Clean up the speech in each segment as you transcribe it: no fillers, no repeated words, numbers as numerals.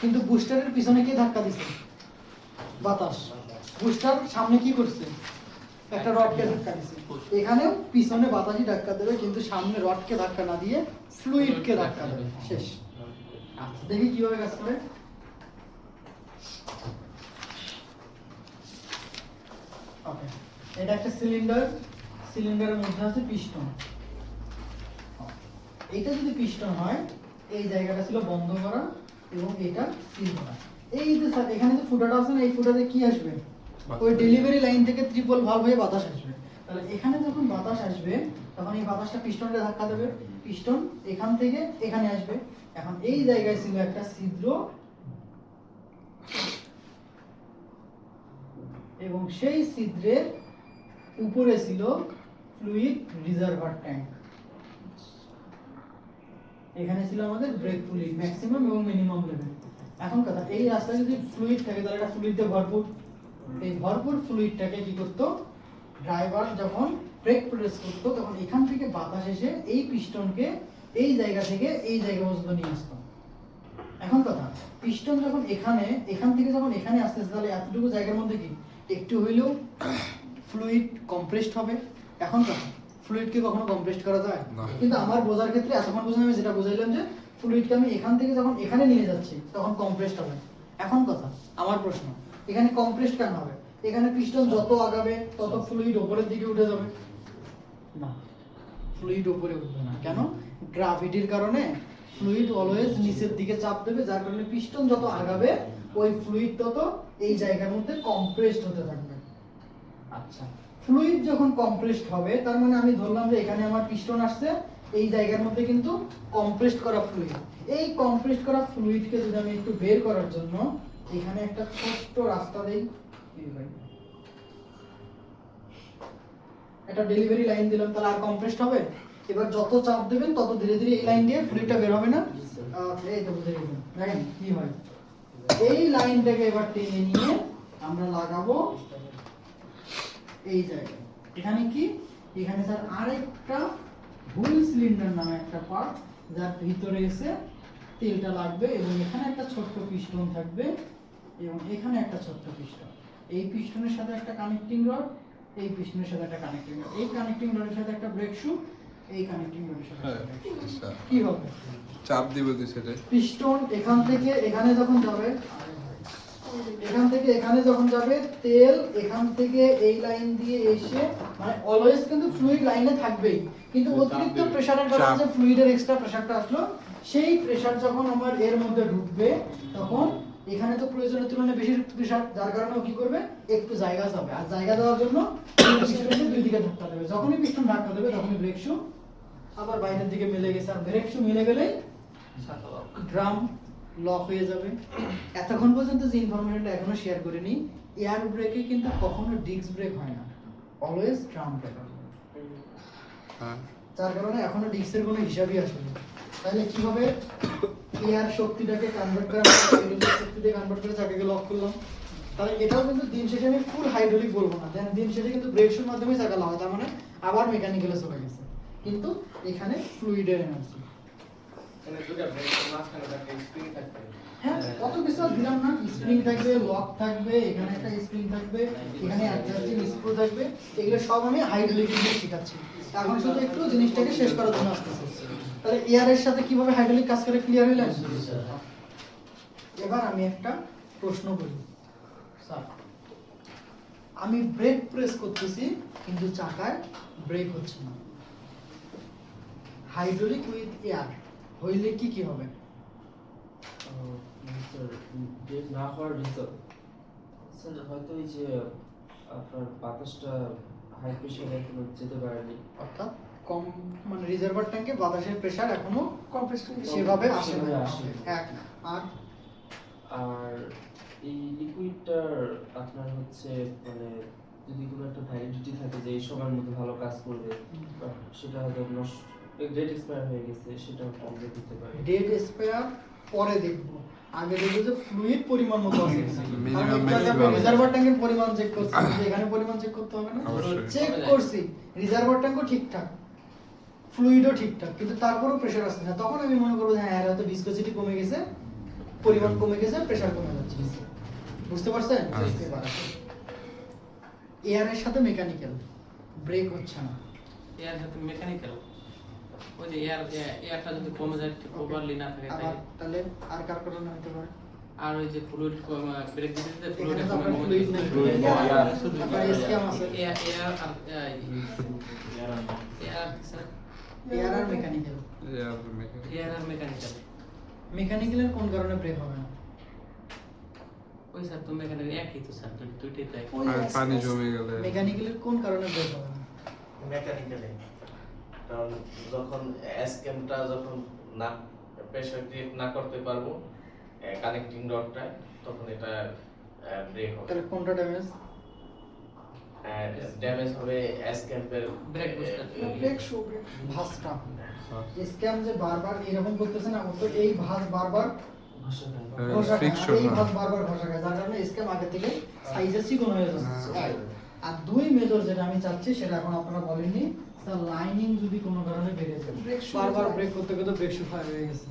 কিন্তু বুস্টারের পিছনে কে ধাক্কা দিচ্ছে? বাতাস। বুস্টার সামনে কি করছে? একটা রডকে ধাক্কা দিচ্ছে। এখানেও পিছনে বাতাসই ধাক্কা দেবে, কিন্তু সামনে রডকে ধাক্কা না দিয়ে ফ্লুইডকে ধাক্কা দেবে। শেষ। আচ্ছা, দেখি কিভাবে কাজ করে। ওকে, এটা একটা সিলিন্ডার, সিলিন্ডারের মধ্যে আছে পিস্টন। এটা যদি পিস্টন হয়, এই জায়গাটা ছিল বন্ধ করা এবং এটা সিল করা। এই যে স্যার এখানে যে ফুটাটা আছে না, এই ফুটাতে কি আসবে? ওই ডেলিভারি লাইন থেকে ট্রিপল ভালভ হয়ে বাতাস আসবে। তাহলে এখানে যখন বাতাস আসবে তখন এই বাতাসটা পিস্টনকে ধাক্কা দেবে, পিস্টন এখান থেকে এখানে আসবে। এখন এই জায়গায় ছিল একটা ছিদ্র এবং সেই ছিদ্রের উপরে ছিল ফ্লুইড রিজার্ভার ট্যাঙ্ক। এখানে ছিল আমাদের ব্রেক ফ্লুইড ম্যাক্সিমাম এবং মিনিমাম লেভেল। এখন কথা, এই রাস্তায় যদি ফ্লুইড থাকে তাহলে এটা ফ্লুইড দিয়ে ভরপুর। এই ভরপুর ফ্লুইডটাকে কি করতো, ড্রাইভার যখন ব্রেক প্রেস করতো তখন এখান থেকে বাতাস এসে এই পিস্টনকে এই জায়গা থেকে এই জায়গা পর্যন্ত নিয়ে আসতো। এখন কথা, পিস্টন যখন এখান থেকে যখন এখানে আসতেছে, তাহলে এতটুকু জায়গার মধ্যে কি একটু হইলেও ফ্লুইড কম্প্রেসড হবে। এখন কথা, ফ্লুইডকে কখনো কম্প্রেসড করা যায়? কিন্তু আমার বোঝার ক্ষেত্রে এতক্ষণ পর্যন্ত আমি যেটা বুঝাইলাম যে ফ্লুইডকে আমি এখান থেকে যখন এখানে নিয়ে যাচ্ছি তখন কম্প্রেসড হবে। এখন কথা, আমার প্রশ্ন, এখানে কম্প্রেসড কেন হবে? এখানে পিস্টন যত আগাবে তত ফ্লুইড উপরের দিকে উঠে যাবে না, ফ্লুইড উপরে উঠবে না। কেন? গ্র্যাভিটির কারণে ফ্লুইড অলওয়েজ নিচের দিকে চাপ দেবে, যার কারণে পিস্টন যত আগাবে ওই ফ্লুইড তত এই জায়গার মধ্যে কম্প্রেসড হতে থাকবে। আচ্ছা, ফ্লুইড যখন কম্প্রেসড হবে তার মানে আমি ধরলাম যে এখানে আমার পিস্টন আসছে, এই জায়গার মধ্যে কিন্তু কম্প্রেসড করা ফ্লুইড। এই কম্প্রেসড করা ফ্লুইডকে যদি আমি একটু বের করার জন্য এখানে একটা ছোট্ট রাস্তা দেই, একটা ডেলিভারি লাইন দিলাম, তাহলে আর কম্প্রেসড হবে? এবার যত চাপ দেবেন তত ধীরে ধীরে এই লাইন দিয়ে ফ্লুইডটা বের হবে না? এই তো বুঝে গেলেন। দেখেন কি হয়, এই লাইনটাকে এবার টেনে নিয়ে আমরা লাগাবো এই জায়গায়। এখানে কি, এখানে স্যার আরেকটা হুইল সিলিন্ডার নামে একটা পার্ট, যার ভিতরে এসে তেলটা লাগবে এবং এখানে একটা ছোট্ট পিস্টন থাকবে এবং এখানে একটা ছোট্ট পিস্টন। এই পিস্টনের সাথে একটা কানেক্টিং রড, এই পিস্টনের সাথে একটা কানেক্টিং রড, এই কানেক্টিং রডের সাথে একটা ব্রেক শু, এই কানেক্টিং রডের সাথে কি হবে, চাপ দিব দুই সাইডে। পিস্টন এখান থেকে এখানে যখন যাবে, এখান থেকে এখানে যখন যাবে, তেল এখান থেকে এই লাইন দিয়ে এসে, মানে অলওয়েজ কিন্তু ফ্লুইড লাইনে থাকবেই, কিন্তু অতিরিক্ত প্রেসারের কারণে যে ফ্লুইডের এক্সট্রা প্রেসারটা আসলো, সেই প্রেসার যখন আমার এর মধ্যে ঢুকবে তখন এখানে তো প্রয়োজনের তুলনায় বেশি প্রেসার, যার কারণে ও কি করবে, একটু জায়গা যাবে, আর জায়গা দেওয়ার জন্য পিস্টনকে দুই দিকে ধাক্কা দেবে। যখনই পিস্টন ধাক্কা দেবে তখনই ব্রেক শু আবার বাইরের দিকে মিলে গেছে, আর ব্রেক শু মিলে গেলেই ড্রাম লক হয়ে যাবে। এতক্ষণ পর্যন্ত যে ইনফরমেশনটা এখনো শেয়ার করিনি, এয়ার ব্রেকে কিন্তু কখনো ডিস্ক ব্রেক হয় না, অলওয়েজ ড্রাম ব্রেক হয়। যার কারণে এখনো ডিস্কের কোনো হিসাবই আসেনি। তাহলে কিভাবে এয়ার শক্তিটাকে কনভার্ট করে হাইড্রোলিক শক্তিতে কনভার্ট করে চাকাকে লক করলাম? তাহলে এটাও কিন্তু দিন শেষে আমি ফুল হাইড্রোলিক বলবো না, দেন দিন শেষে কিন্তু ব্রেক শুর মাধ্যমে চাকা লাগায়, তার মানে আবার মেকানিক্যালে চলে গেছে, কিন্তু এখানে ফ্লুইডের এনার্জি। হ্যাঁ, কত কিছু দিলাম না, স্প্রিং থাকবে, লক থাকবে, এখানে একটা স্প্রিং থাকবে, এখানে অ্যাডজাস্টিং স্ক্রু থাকবে, এগুলো সব আমি হাইড্রোলিক দিয়ে শেখাচ্ছি। এখন শুধু একটু জিনিসটাকে শেষ করার জন্য আসতেছি। তাহলে এয়ারের সাথে কিভাবে হাইড্রোলিক কাজ করে ক্লিয়ার হইলেন? এবার আমি একটা প্রশ্ন করি, স্যার আমি ব্রেক প্রেস করতেছি কিন্তু চাকায় ব্রেক হচ্ছে না, হাইড্রোলিক উইথ এয়ার হইলে কি কি হবে? ব্রেক না হওয়ার রিজন স্যার হয়তো এই যে আপনার বাতাসটা হাই প্রেসারে এখনো যেতে পারেনি, অর্থাৎ কম, মানে রিজার্ভার ট্যাঙ্কে বাতাসের প্রেসার এখনো সেভাবে আসে না। এক আর এই লিকুইডটার আপনার হচ্ছে মানে যদি কোনো একটা ভ্যালিডিটি থাকে যে এই সময়ের মধ্যে ভালো কাজ করবে, সেটা হয়তো ডেট এক্সপায়ার হয়ে গেছে, সেটা কমপ্লিট দিতে পারে। ডেট এক্সপায়ার পরে দেখব, আগে দেখব যে ফ্লুইড পরিমাণ মতো আছে। কারণ রিজার্ভার ট্যাঙ্কের পরিমাণ চেক করছি, এখানে পরিমাণ চেক করতে হবে না, চেক করছি রিজার্ভার ট্যাঙ্কও ঠিকঠাক, ফ্লুইডও ঠিকঠাক, কিন্তু তারপরেও প্রেসার আসছে না, তখন আমি মনে করব হ্যাঁ এর হয়তো ভিসকোসিটি কমে গেছে, পরিমাণ কমে গেছে, প্রেসার কমে যাচ্ছে। বুঝতে পারছেন? এয়ার এর সাথে মেকানিক্যাল ব্রেক হচ্ছে না। এয়ার সাথে মেকানিক্যাল, ওই যে এয়ারটা যদি কমে যায় প্রপারলি না থাকে তাহলে আর কার কারণে হতে পারে? আর ওই যে ফ্লুইড ব্রেক দিতে দিতে এখানে ফ্লুইড তো আপনার ফ্লুইড নেই, fluid নেই, আপনার স্ক্যাম আছে। এয়ার স্যার এয়ার আর মেকানিক্যাল। এয়ার আর মেকানিক্যাল। মেকানিক্যালের কোন কারণে ব্রেক হবে না? ওই স্যার তো মেকানিক্যাল একই তো স্যার, দুইটাই তাই। আর পানি জমে গেলে মেকানিক্যালের কোন কারণে ব্রেক হবে না? মেকানিক্যালি, কারণ যখন এসকেমটা যখন না প্রেসার ক্রিয়েট না করতে পারবো কানেক্টিং রডটা, তখন এটা ব্রেক হবে। তাহলে কোনটা ড্যামেজ? ড্যামেজ হবে এসকেমের ব্রেক বুস্টার। ব্রেক শো, ভাঁজটা। স্ক্যাম যে বারবার এরকম করতেছে না, ও তো এই ভাঁজ বারবার ভাষা দেয়। ঘষা খায়, ফিক্সড এই ভাঁজ বারবার ঘষা খায়, যার কারণে স্ক্যাম আগে থেকে সাইজে চিকন হয়ে যাচ্ছে। এক। আর দুই মেজর যেটা আমি চাচ্ছি সেটা এখন আপনারা বলেননি, স্যার লাইনিং যদি কোনো কারণে বেড়ে যায়, বারবার ব্রেক করতে করতে ব্রেক শু হয়ে গেছে,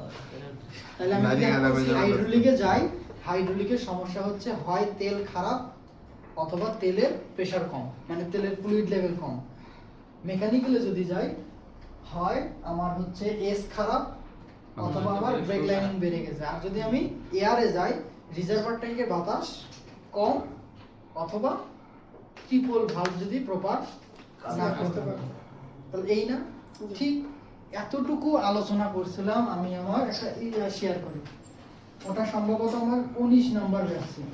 তাহলে আমি Lining এলাকা যাবে। হাইড্রোলিকে যাই, হাইড্রোলিকের সমস্যা হচ্ছে হয় তেল খারাপ অথবা তেলের প্রেসার কম, মানে তেলের ফ্লুইড লেভেল কম। মেকানিক্যালে যদি যাই, হয় আমার হচ্ছে এস খারাপ অথবা আমার ব্রেক লাইনিং বেড়ে গেছে। আর যদি আমি এয়ারে যাই, রিজার্ভার ট্যাঙ্কের বাতাস কম অথবা ট্রিপল ভালভ যদি প্রপার না করতে পারে, তাহলে এই না ঠিক এতটুকু আলোচনা করছিলাম আমি। আমার একটা শেয়ার করি, ওটা সম্ভবত আমার 19 নাম্বার ব্যাচ ছিল।